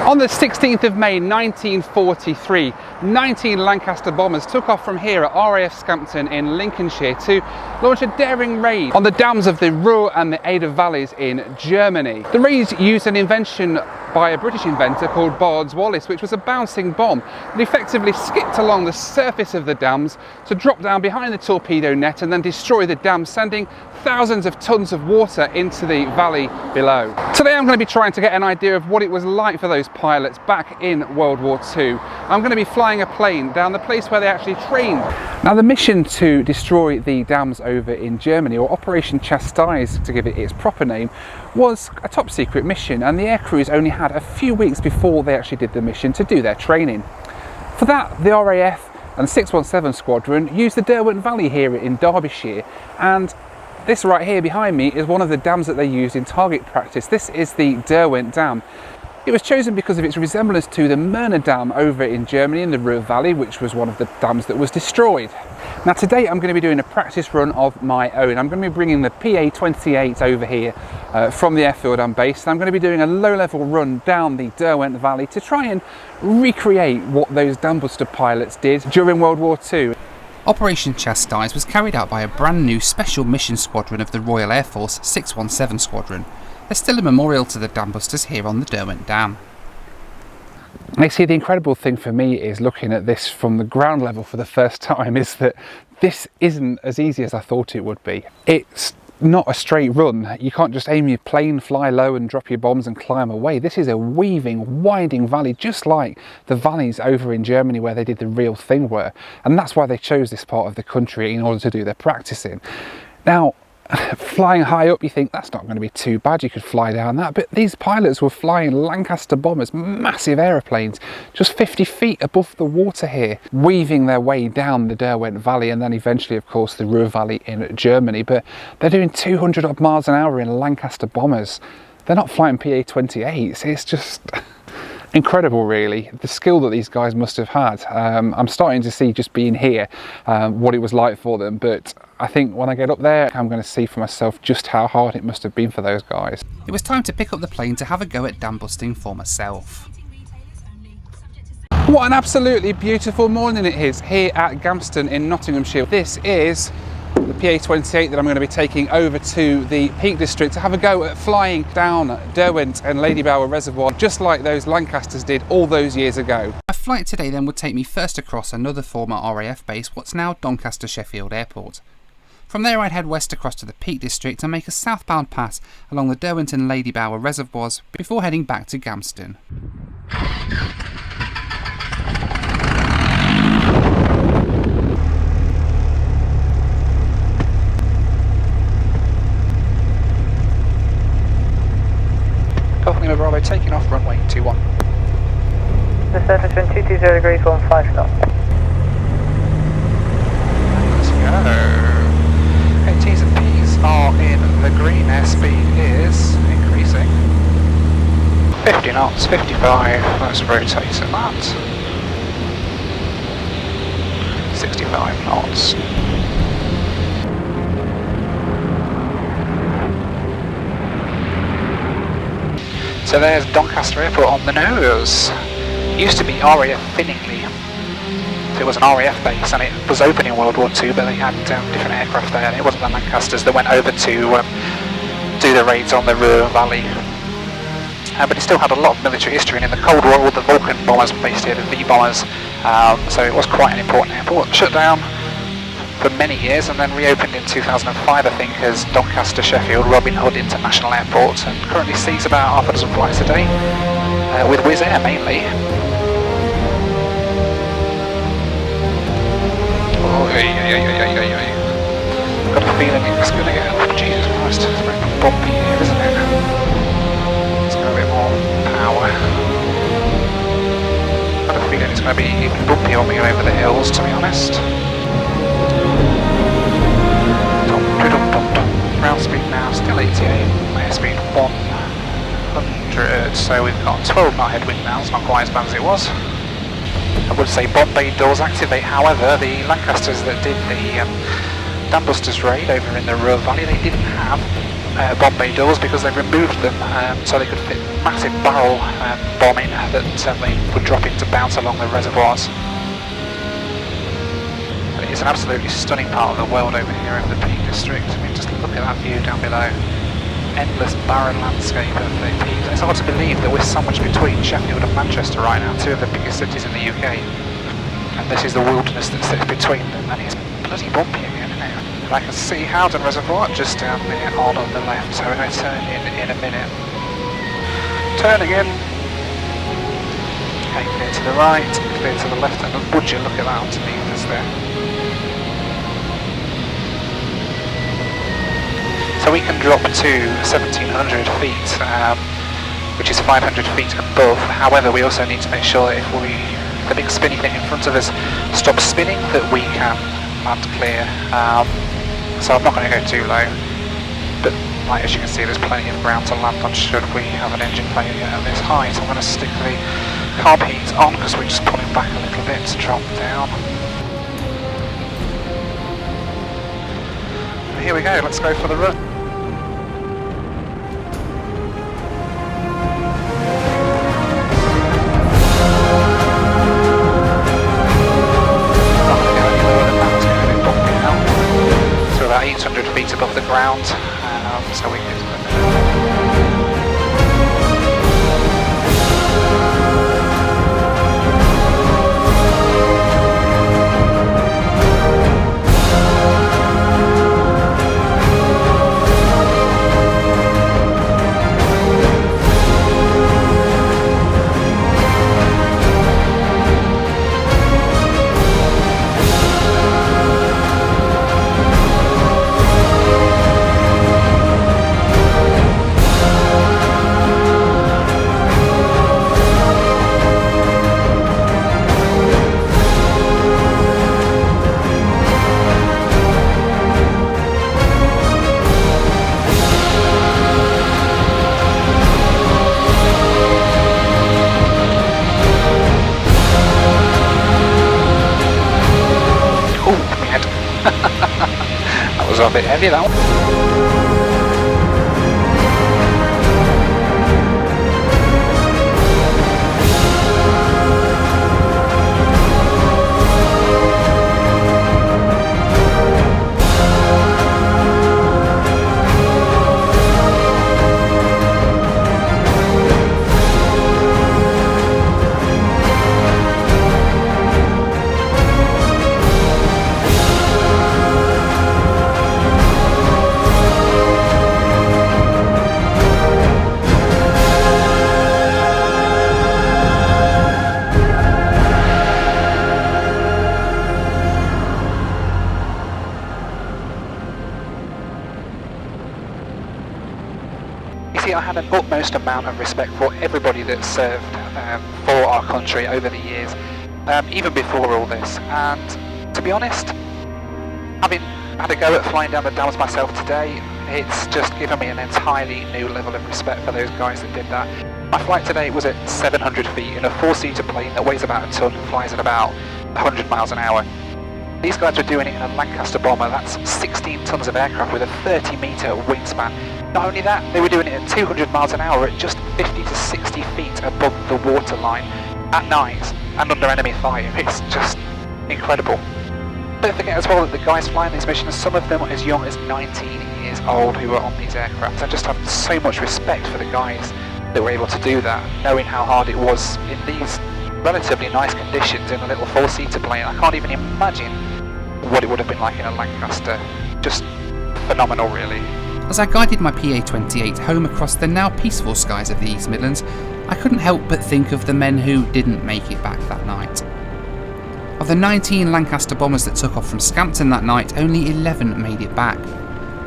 On the 16th of May 1943, 19 Lancaster bombers took off from here at RAF Scampton in Lincolnshire to launch a daring raid on the dams of the Ruhr and the Eder valleys in Germany. The raids used an invention by a British inventor called Bard's Wallace, which was a bouncing bomb that effectively skipped along the surface of the dams to drop down behind the torpedo net and then destroy the dam, sending thousands of tons of water into the valley below. Today I'm going to be trying to get an idea of what it was like for those pilots back in World War II. I'm going to be flying a plane down the place where they actually trained. Now, the mission to destroy the dams over in Germany, or Operation Chastise to give it its proper name, was a top secret mission, and the air crews only had a few weeks before they actually did the mission to do their training. For that, the RAF and 617 Squadron used the Derwent Valley here in Derbyshire, and this right here behind me is one of the dams that they used in target practice. This is the Derwent Dam. It was chosen because of its resemblance to the Mörner Dam over in Germany in the Ruhr Valley, which was one of the dams that was destroyed. Now today I'm going to be doing a practice run of my own. I'm going to be bringing the PA-28 over here from the airfield I'm based. I'm going to be doing a low-level run down the Derwent Valley to try and recreate what those Dambuster pilots did during World War II. Operation Chastise was carried out by a brand new Special Mission Squadron of the Royal Air Force 617 Squadron. There's still a memorial to the Dambusters here on the Derwent Dam. I see, the incredible thing for me is looking at this from the ground level for the first time is that this isn't as easy as I thought it would be. It's not a straight run. You can't just aim your plane, fly low and drop your bombs and climb away. This is a weaving, winding valley, just like the valleys over in Germany where they did the real thing were. And that's why they chose this part of the country in order to do their practicing. Now, flying high up, you think that's not going to be too bad, you could fly down that, but these pilots were flying Lancaster bombers, massive aeroplanes, just 50 feet above the water here, weaving their way down the Derwent Valley and then eventually, of course, the Ruhr Valley in Germany. But they're doing 200 odd miles an hour in Lancaster bombers. They're not flying PA-28s. It's just incredible, really, the skill that these guys must have had. I'm starting to see, just being here, what it was like for them, but I think when I get up there I'm going to see for myself just how hard it must have been for those guys. It was time to pick up the plane to have a go at dambusting for myself. What an absolutely beautiful morning it is here at Gamston in Nottinghamshire. This is the PA-28 that I'm going to be taking over to the Peak District to have a go at flying down Derwent and Lady Bower Reservoir, just like those Lancasters did all those years ago. My flight today then would take me first across another former RAF base, what's now Doncaster Sheffield Airport. From there I'd head west across to the Peak District and make a southbound pass along the Derwent and Lady Bower Reservoirs before heading back to Gamston. Lima Bravo taking off runway 21. The surface wind 220 degrees, 15 knots. Let's go. Okay, T's and P's are in the green, airspeed is increasing. 50 knots, 55, let's rotate at that. 65 knots. So there's Doncaster Airport on the nose. It used to be RAF Finningley. So it was an RAF base and it was open in World War II, but they had different aircraft there, and it wasn't the Lancasters that went over to do the raids on the Ruhr Valley. But it still had a lot of military history, and in the Cold War all the Vulcan bombers were based here, the V bombers, so it was quite an important airport. Shut down for many years and then reopened in 2005, I think, as Doncaster Sheffield Robin Hood International Airport, and currently sees about half a dozen flights a day, with Wizz Air mainly. Oh, got a feeling it's going to get, Jesus Christ, it's very bumpy here, isn't it? It's got a bit more power. Got a feeling it's going to be even bumpier when we go over the hills, to be honest. Ground speed now still 88, airspeed 100, so we've got 12 knot headwind now, it's not quite as bad as it was. I would say bomb bay doors activate, however the Lancasters that did the Dambusters raid over in the Ruhr Valley, they didn't have bomb bay doors because they've removed them so they could fit massive barrel bombing that they would drop in to bounce along the reservoirs. But it's an absolutely stunning part of the world over here in the Peak District. I mean, just look at that view down below. Endless barren landscape of the Peak. It's hard to believe that we're so much between Sheffield and Manchester right now, two of the biggest cities in the UK. And this is the wilderness that sits between them, and it's bloody bumpy again, isn't it? And I can see Howden Reservoir just down there on the left, so we're going to turn in a minute. Turn again. Okay, clear to the right, clear to the left, and would you look at that underneath us there. So we can drop to 1700 feet, which is 500 feet above. However, we also need to make sure that if the big spinny thing in front of us stops spinning, that we can land clear. So I'm not going to go too low, but as you can see, there's plenty of ground to land on should we have an engine failure at this height. I'm going to stick the carb heat on because we're just pulling back a little bit to drop down. And here we go, let's go for the run. About 800 feet above the ground, so we can. That was a bit heavy, that one. I had an utmost amount of respect for everybody that served for our country over the years, even before all this. And to be honest, having had a go at flying down the dams myself today, it's just given me an entirely new level of respect for those guys that did that. My flight today was at 700 feet in a four-seater plane that weighs about a ton and flies at about 100 miles an hour. These guys were doing it in a Lancaster bomber. That's 16 tons of aircraft with a 30-metre wingspan. Not only that, they were doing it at 200 miles an hour at just 50 to 60 feet above the waterline at night and under enemy fire. It's just incredible. Don't forget as well that the guys flying these missions, some of them as young as 19 years old who were on these aircraft. I just have so much respect for the guys that were able to do that, knowing how hard it was in these relatively nice conditions in a little four-seater plane. I can't even imagine what it would have been like in a Lancaster. Just phenomenal, really. As I guided my PA-28 home across the now peaceful skies of the East Midlands, I couldn't help but think of the men who didn't make it back that night. Of the 19 Lancaster bombers that took off from Scampton that night, only 11 made it back.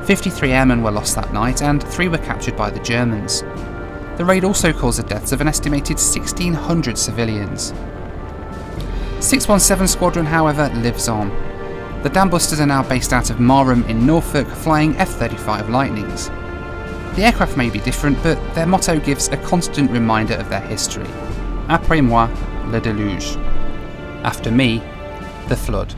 53 airmen were lost that night and 3 were captured by the Germans. The raid also caused the deaths of an estimated 1,600 civilians. 617 Squadron, however, lives on. The Dambusters are now based out of Marham in Norfolk, flying F-35 Lightnings. The aircraft may be different, but their motto gives a constant reminder of their history. Après moi, le déluge. After me, the flood.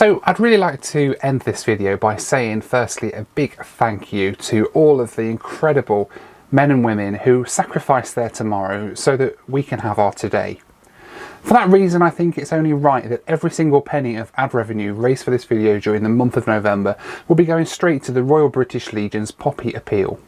So I'd really like to end this video by saying firstly a big thank you to all of the incredible men and women who sacrifice their tomorrow so that we can have our today. For that reason, I think it's only right that every single penny of ad revenue raised for this video during the month of November will be going straight to the Royal British Legion's Poppy Appeal.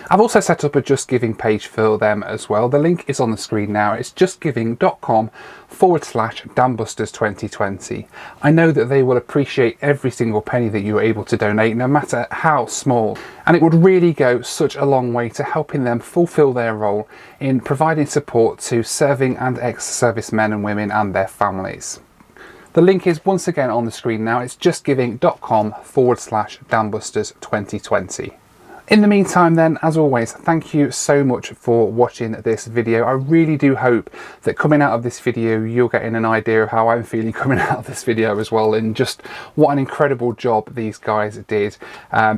I've also set up a Just Giving page for them as well. The link is on the screen now. It's justgiving.com/Dambusters 2020. I know that they will appreciate every single penny that you're able to donate, no matter how small. And it would really go such a long way to helping them fulfil their role in providing support to serving and ex-service men and women and their families. The link is once again on the screen now. It's justgiving.com/Dambusters 2020. In the meantime then, as always, thank you so much for watching this video. I really do hope that coming out of this video you're getting an idea of how I'm feeling coming out of this video as well, and just what an incredible job these guys did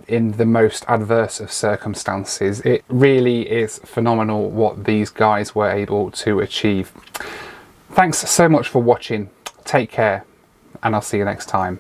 in the most adverse of circumstances. It really is phenomenal what these guys were able to achieve. Thanks so much for watching, take care, and I'll see you next time.